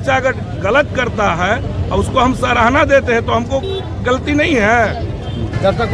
बच्चा अगर गलत करता है और उसको हम सराहना देते हैं तो हमको गलती नहीं है। जब तक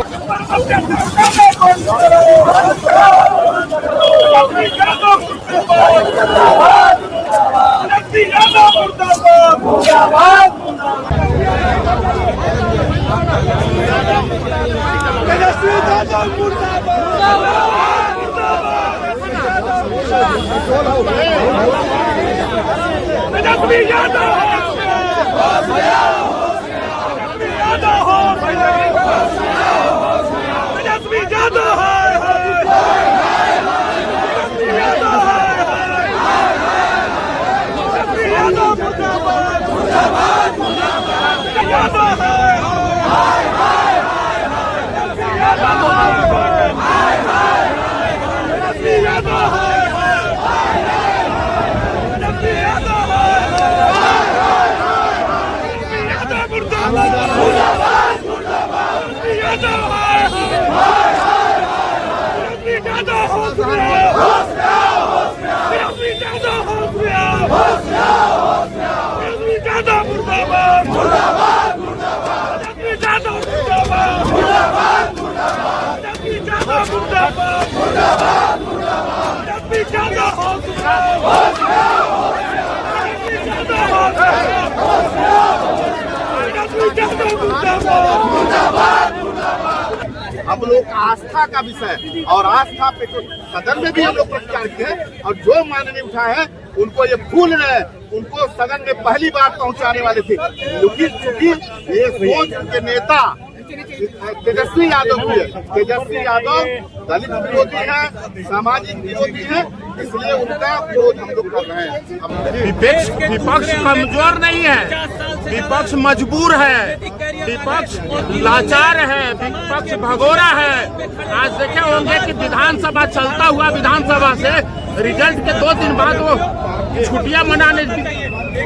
हम लोग आस्था का विषय और आस्था पे तो सदन में भी हम लोग प्रचार किए और जो माननीय उठा है उनको ये भूल रहे, उनको सदन में पहली बार पहुंचाने वाले थे, क्योंकि ये सोच के नेता तेजस्वी यादव भी है। तेजस्वी यादव दलित विरोधी है, सामाजिक विरोधी है, इसलिए उनका विरोध हम लोग कर रहे हैं। विपक्ष कमजोर नहीं है, विपक्ष मजबूर है, विपक्ष लाचार है, विपक्ष भगोरा है। आज देखे होंगे कि विधानसभा चलता हुआ विधानसभा से रिजल्ट के 2 दिन बाद वो छुट्टियां मनाने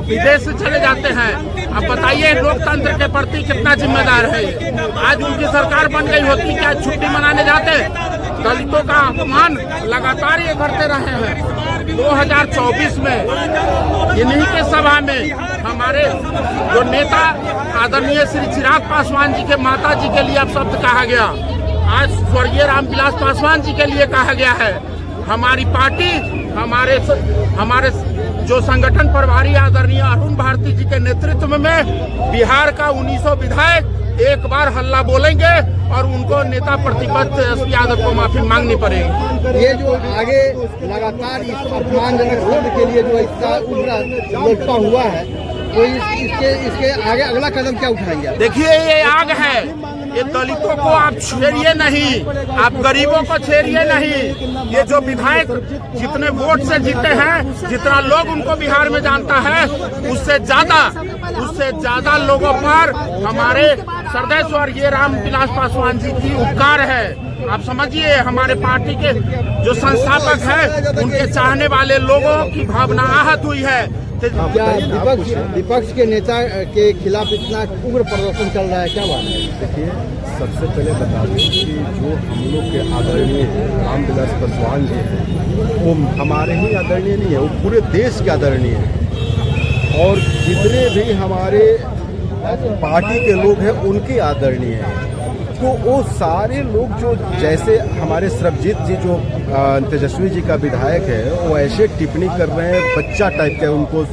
विदेश से चले जाते हैं। अब बताइए लोकतंत्र के प्रति कितना जिम्मेदार है। आज उनकी सरकार बन गई होती क्या छुट्टी मनाने जाते? दलितों का अपमान लगातार ये करते रहे हैं। 2024 में इन्हीं के सभा में हमारे जो नेता आदरणीय श्री चिराग पासवान जी के माता जी के लिए अब शब्द कहा गया, आज स्वर्गीय रामविलास पासवान जी के लिए कहा गया है। हमारी पार्टी हमारे जो संगठन प्रभारी आदरणीय अरुण भारती जी के नेतृत्व में बिहार का 1900 विधायक एक बार हल्ला बोलेंगे और उनको नेता प्रतिपक्ष तेजस्वी यादव को माफी मांगनी पड़ेगी। ये जो आगे लगातार इस अपमानजनक शब्द के लिए जो इसका लोटपा हुआ है, तो इसके आगे अगला कदम क्या उठाएंगे? देखिए ये आग है, ये दलितों को आप छेड़िए नहीं, आप गरीबों को छेड़िए नहीं। ये जो विधायक जितने वोट से जीते हैं, जितना लोग उनको बिहार में जानता है, उससे ज्यादा लोगों पर हमारे सरदार स्वर्गीय रामविलास पासवान जी की उपकार है। आप समझिए हमारे पार्टी के जो संस्थापक हैं, उनके चाहने वाले लोगों की भावना आहत हुई है। क्या विपक्ष के नेता के खिलाफ इतना उग्र प्रदर्शन चल रहा है, क्या बात है? देखिए, सबसे पहले बता दें कि जो हम लोग के आदरणीय रामविलास पासवान जी हैं, वो हमारे ही आदरणीय नहीं है, वो पूरे देश के आदरणीय हैं। और जितने भी हमारे पार्टी के लोग हैं उनके आदरणीय हैं। तो वो सारे लोग जो जैसे हमारे सरबजीत जी जो तेजस्वी जी का विधायक है, वो ऐसे टिप्पणी कर रहे हैं बच्चा टाइप के, उनको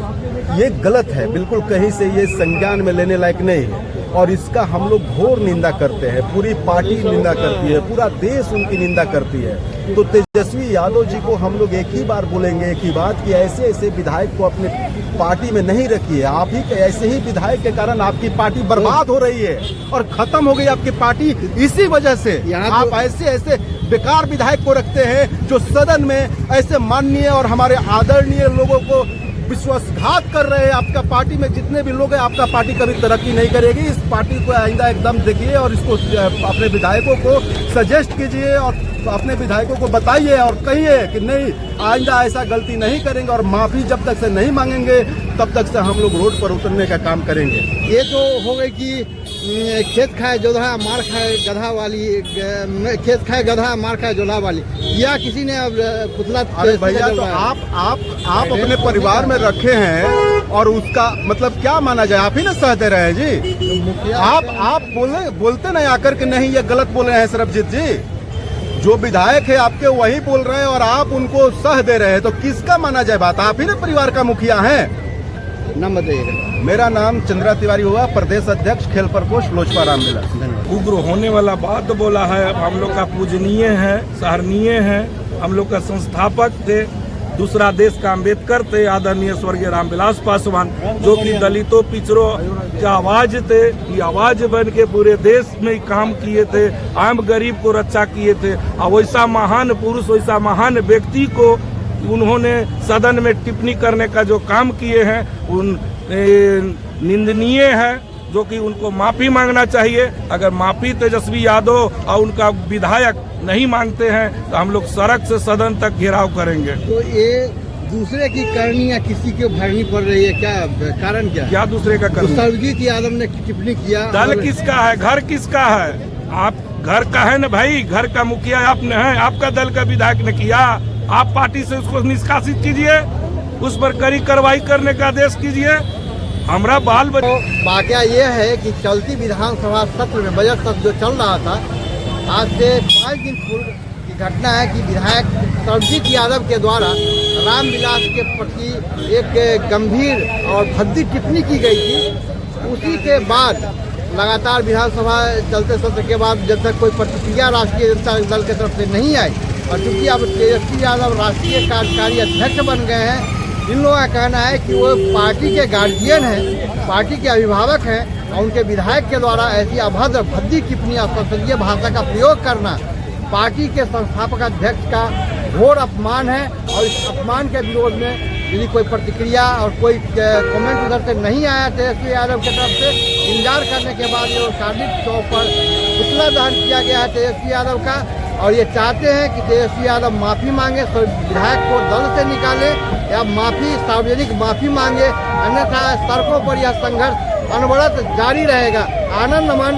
ये गलत है, बिल्कुल कहीं से ये संज्ञान में लेने लायक नहीं है। और इसका हम लोग घोर निंदा करते हैं, पूरी पार्टी निंदा करती है, पूरा देश उनकी निंदा करती है। तो तेजस्वी यादव जी को हम लोग एक ही बार बोलेंगे, एक ही बात कि ऐसे ऐसे विधायक को अपने पार्टी में नहीं रखिए। आप ही के ऐसे ही विधायक के कारण आपकी पार्टी बर्बाद हो रही है और खत्म हो गई आपकी पार्टी इसी वजह से। आप ऐसे ऐसे बेकार विधायक को रखते हैं जो सदन में ऐसे माननीय और हमारे आदरणीय लोगों को विश्वासघात कर रहे हैं। आपका पार्टी में जितने भी लोग हैं, आपका पार्टी कभी तरक्की नहीं करेगी। इस पार्टी को आइंदा एकदम देखिए और इसको अपने विधायकों को सजेस्ट कीजिए और अपने विधायकों को बताइए और कहिए कि नहीं, आइंदा ऐसा गलती नहीं करेंगे और माफी जब तक से नहीं मांगेंगे तब तक से हम लोग रोड पर उतरने का काम करेंगे। ये तो हो गई कि खेत खाए जोधा मार खाए गधा वाली, खेत खाए गधा मार खाए जोधा वाली, या किसी ने अब पुतला। अरे भैया, तो आप अपने परिवार में रखे हैं और उसका मतलब क्या माना जाए? आप ही ना सहते रहे जी। आप बोलते नहीं आकर के नहीं ये गलत बोल रहे हैं सरबजीत जी। जो विधायक है आपके वही बोल रहे हैं और आप उनको सह दे रहे हैं, तो किसका माना जाए बात? आप ही ना परिवार का मुखिया हैं। नाम बताइएगा। मेरा नाम चंद्रा तिवारी हुआ, प्रदेश अध्यक्ष खेल प्रकोष्ठ लोजपा रामविलास। उग्र होने वाला बात बोला है। अब हम लोग का पूजनीय है, सराहनीय है, हम लोग का संस्थापक थे, दूसरा देश का अम्बेडकर थे, आदरणीय स्वर्गीय रामविलास पासवान, जो कि दलितों पिछड़ों की आवाज थे। ये आवाज बन के पूरे देश में काम किए थे, आम गरीब को रक्षा किए थे। और वैसा महान पुरुष, वैसा महान व्यक्ति को उन्होंने सदन में टिप्पणी करने का जो काम किए हैं उन निंदनीय है, जो कि उनको माफी मांगना चाहिए। अगर माफी तेजस्वी यादव और उनका विधायक नहीं मांगते हैं तो हम लोग सड़क से सदन तक घेराव करेंगे। तो ये दूसरे की करनी या किसी को भरनी पड़ रही है, क्या कारण क्या दूसरे का करनी? सरबजीत यादव ने टिप्पणी किया। दल किसका है, घर किसका है? आप घर का है ना भाई, घर का मुखिया आपने है, आपका दल का विधायक ने किया। आप पार्टी से उसको निष्कासित कीजिए, उस पर कड़ी कार्रवाई करने का आदेश कीजिए। हमारा बाल बच्चा। वाकया ये है कि चलती विधानसभा सत्र में बजट सत्र जो चल रहा था, आज से 5 दिन पूर्व की घटना है कि विधायक सरबजीत यादव के द्वारा रामविलास के प्रति एक गंभीर और भद्दी टिप्पणी की गई थी। उसी के बाद लगातार विधानसभा चलते सत्र के बाद जब तक कोई प्रतिक्रिया राष्ट्रीय जनता दल की तरफ से नहीं आई, और चूंकि अब तेजस्वी यादव राष्ट्रीय कार्यकारी अध्यक्ष बन गए हैं, इन लोगों का कहना है कि वो पार्टी के गार्जियन हैं, पार्टी के अभिभावक हैं, और उनके विधायक के द्वारा ऐसी अभद्र भद्दी टिप्पणी, असंसदीय भाषा का प्रयोग करना पार्टी के संस्थापक अध्यक्ष का घोर अपमान है। और इस अपमान के विरोध में यदि कोई प्रतिक्रिया और कोई कमेंट उधर से नहीं आया तेजस्वी यादव की तरफ से, इंतजार करने के बाद ये सार्वजनिक तौर पर पुतला दहन किया गया है तेजस्वी यादव का। और ये चाहते हैं कि तेजस्वी यादव माफ़ी मांगे, विधायक को दल से निकाले या सार्वजनिक माफ़ी मांगे, अन्यथा सड़कों पर यह संघर्ष अनवरत जारी रहेगा। आनंद अमन।